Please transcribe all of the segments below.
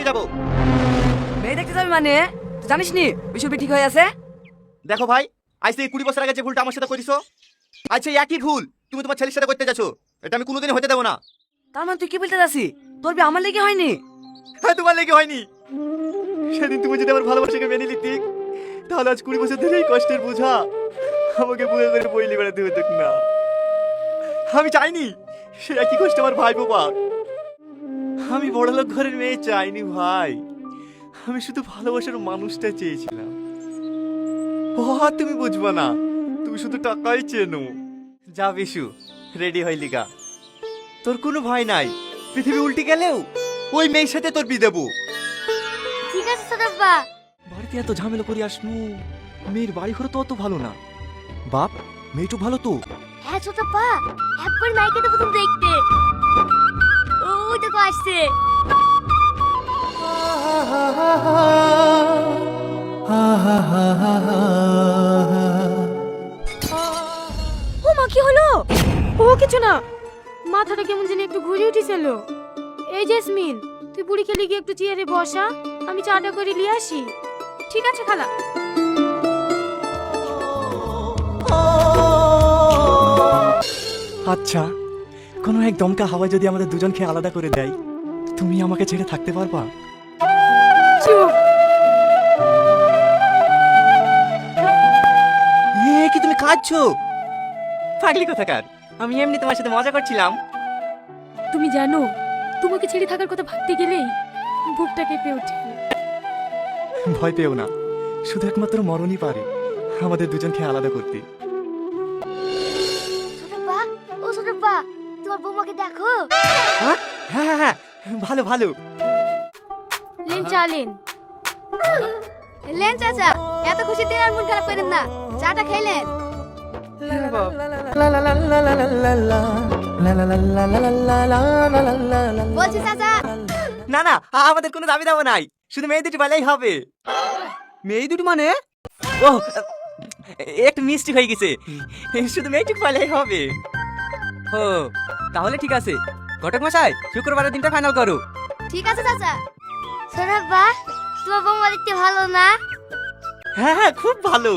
দেখতে যাবো। মেয়ে দেখতে যাবি মানে? জানিস নি বিষয়টি ঠিক হয়ে আছে? দেখো ভাই, আজ থেকে 20 বছর আগে যে ভুলটা আমার সাথে করিছো, আজ সেই একই ভুল তুমি তোমার ছেলের সাথে করতে যাচ্ছ। এটা আমি কোনোদিনই হতে দেবো না। তার মানে তুই কি বলতে যাচ্ছিস? তোর বিয়ে আমার লেগে হয়নি? হ্যাঁ, তোমার লেগে হয়নি। সেদিন তুমি যদি আমার ভালোবাসাকে মেনে নিতে, তাহলে আজ 20 বছর ধরে এই কষ্টের বোঝা আমাকে বুকে করে বইলে বেড়াতে হতো না। আমি চাইনি সে একই কষ্ট আমার ভাই পাক। আমি বড়লোক ঘরের মেয়ে চাইনি ভাই, আমি শুধু ভালোবাসার মানুষটা চেয়েছিলাম। ও তুমি বুঝবো না, তুমি শুধু টাকাই চেনো। যা বিশু, রেডি হইলি গা। তোর কোনো ভয় নাই, পৃথিবী উল্টে গেলেও ওই মেয়ের সাথে তোর বিয়ে দেবো। ঠিক আছে ছোটব্বা। বাড়িতে এত ঝামেলা করে আসনু, মেয়ের বাড়ি ঘর তো অত ভালো না। বাপ, মেয়েটু ভালো তো? হ্যাঁ ছোটব্বা, একবার মাইকে তো প্রথম দেখতে। ওই দেখো আসছে। ও মা, কি হলো? ও কিছু না, মাথাটা কেমন জানি একটু ঘুরে উঠেছিল। এই জেসমিন, তুই বুড়ি খেলে গিয়ে একটু চেয়ারে বসা, আমি চাটা করে নিয়ে আসি। ঠিক আছে খালা। আচ্ছা, কোনো এক দমকা হাওয়া যদি আমাদের দুজনকে আলাদা করে দেয়, তুমি আমাকে ছেড়ে থাকতে পারবা? চুপ। কি তুমি কাঁদছো? পাগলি কোথাকার, আমি এমনি তোমার সাথে মজা করছিলাম। তুমি জানো, তোমাকে ছেড়ে থাকার কথা ভাবতে গেলেই বুকটা কেঁপে ওঠে। ভয় পেও না, শুধু একমাত্র মরণই পারে আমাদের দুজনকে আলাদা করতে। ছোটব্বা, ও ছোটব্বা, তোমার বৌমাকে দেখো। হ্যাঁ হ্যাঁ হ্যাঁ, ভালো ভালো। লেন চালেন। লেন চাচা, এত খুশি দিন আর মন খারাপ করেন না, চাটা খাইলেন? বলছি চাচা। না না, আমাদের কোনো দাবি দাবা নাই, শুধু মেয়ে দুটি পালেই হবে। মেয়ে দুটি মানে? ও, একটু মিষ্টি হয়ে গেছে, শুধু মেয়েটুকু পালেই হবে। ও, তাহলে ঠিক আছে। ঘটক মশাই, শুক্রবারের দিনটা ফাইনাল করো। ঠিক আছে চাচা। ছোটব্বা, তোমার বৌমা দেখতে ভালো না? হ্যাঁ হ্যাঁ, খুব ভালো,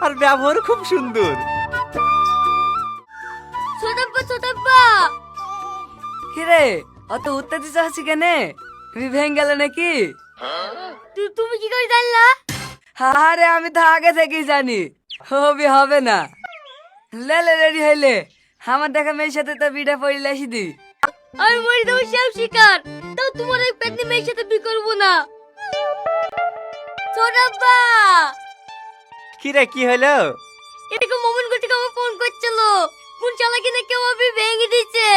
আর ব্যবহার খুব সুন্দর। ছোটব্বা ছোটব্বা। কিরে, অত উত্তেজিত আছি কেনে? তুমি ভেঙে গেলে নাকি? তুমি কি করে জানলা? আরে আমি তো আগে থেকেই জানি হবে না। লেলে রেডি হইলে আমার দেখা মেয়ের সাথে তো বিটা পড়লে আসি দি। আমি মরে দেবো সব শিকার, তাও তোমার এই পেটনি মেয়ের সাথে বিয়ে করবো না। ছোটব্বা, কিরে, কি হলো? এটাকে মোমন করতে আমার ফোন করছিল, ফোন চালাকি না কেউ আমি ভেঙে দিচ্ছে।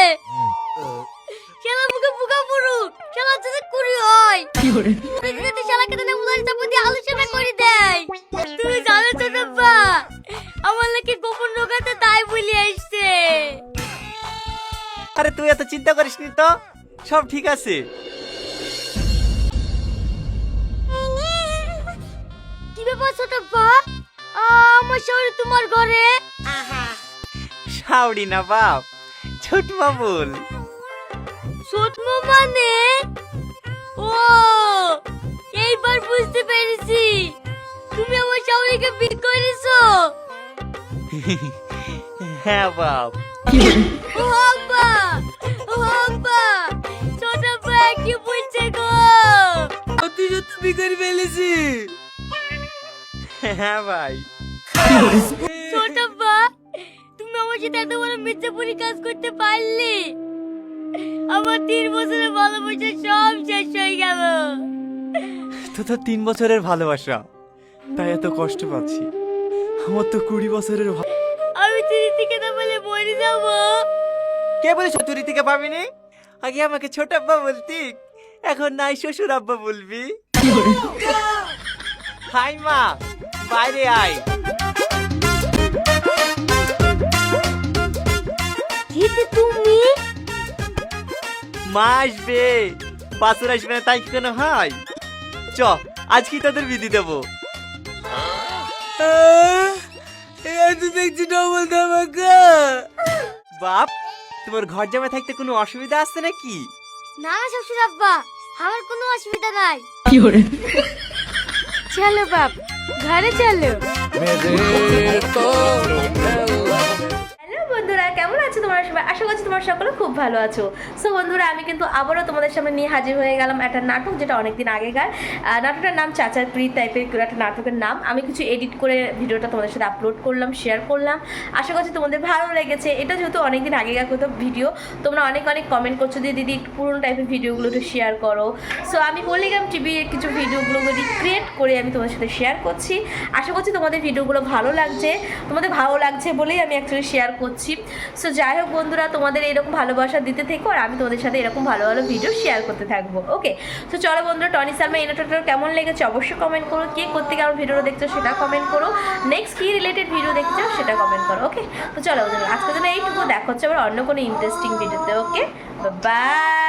খেলা মুখে বুকা পুরুক, খেলা যদি কুড়ি হয় কি করে যদি শালাকে দেনে মুলার চাপতি আলোচনা করে দেয়। তুমি জানো ছোটব্বা, আমার নাকি গোপন রোগাতে তাই বলি আসছে। আরে তুই এত চিন্তা করিস নি তো, সব ঠিক আছে। কি ব্যাপার ছোটব্বা, আমার শরীর তোমার ঘরে? শাওড়ি না বাপ, ছোট বাবুল। ছোটমা মানে? ও, এইবার বুঝতে পেরেছি, তুমি আমার শাওরিকে বিয়ে করেছো। হ্যাঁ বাপ। ও আব্বা, ও আব্বা, ছোটব্বা কি বলছে গো? তুই সত্যি বিয়ে করে ফেলেছি? হ্যাঁ ভাই। ছোটব্বা, তুমি আমার সাথে এত বড় মিথ্যাপুরি কাজ করতে পারলে? আমার 3 বছরের ভালোবাসা সব শেষ হয়ে গেল। তো 3 বছরের ভালোবাসা, তাই এত কষ্ট পাচ্ছি। আমার তো 20 বছরের আমি চিনি থেকে না বলে মরে যাবো। কে বলেছ তুই থেকে পাবিনি? আগে আমাকে ছোট আব্বা বলতি, এখন নাই শ্বশুর আব্বা বলবি। হাই মা, বাইরে আয়। দিদি তুমি? মা আসবে, বাসুর আসবে না তাই কি কোনো হয়? চ, আজ কি তোদের বিধি দেবো। দেখছি ডবল ধামাকা। বাপ, তোমার ঘর জামাই থাকতে কোনো অসুবিধা আসছে নাকি? না শ্বশুর আব্বা, আমার কোনো অসুবিধা নাই। চলো বাপ, ঘরে চলো। হ্যালো বন্ধুরা, কেমন আছো তোমরা সবাই? আশা করছি তোমরা সকলে খুব ভালো আছো। সো বন্ধুরা, আমি কিন্তু আবারও তোমাদের সামনে নিয়ে হাজির হয়ে গেলাম একটা নাটক, যেটা অনেকদিন আগেকার। নাটকটার নাম চাচার প্রি টাইপের একটা নাটকের নাম। আমি কিছু এডিট করে ভিডিওটা তোমাদের সাথে আপলোড করলাম, শেয়ার করলাম। আশা করছি তোমাদের ভালো লেগেছে। এটা যেহেতু অনেকদিন আগেকার কোথাও ভিডিও, তোমরা অনেক কমেন্ট করছো যে দিদি একটু পুরনো টাইপের ভিডিওগুলো একটু শেয়ার করো। সো আমি পলিগ্রাম টিভির কিছু ভিডিওগুলো রিক্রিয়েট করে আমি তোমাদের সাথে শেয়ার করছি। আশা করছি তোমাদের ভিডিওগুলো ভালো লাগছে বলেই আমি অ্যাকচুয়ালি শেয়ার করছি। সো যাই হোক বন্ধুরা, তোমাদের এরকম ভালোবাসা দিতে থেকো, আর আমি তোমাদের সাথে এরকম ভালো ভালো ভিডিও শেয়ার করতে থাকবো। ওকে, তো চলো বন্ধুরা, টনি শর্মা এই নাটকটা কেমন লেগেছে অবশ্যই কমেন্ট করো। কে করতে কেমন ভিডিও দেখছো সেটা কমেন্ট করো। নেক্সট কি রিলেটেড ভিডিও দেখছো সেটা কমেন্ট করো। ওকে, তো চলো বন্ধুরা, আজকের জন্য এইটুকু। দেখা হচ্ছে আবার অন্য কোনো ইন্টারেস্টিং ভিডিওতে। ওকে, বাই।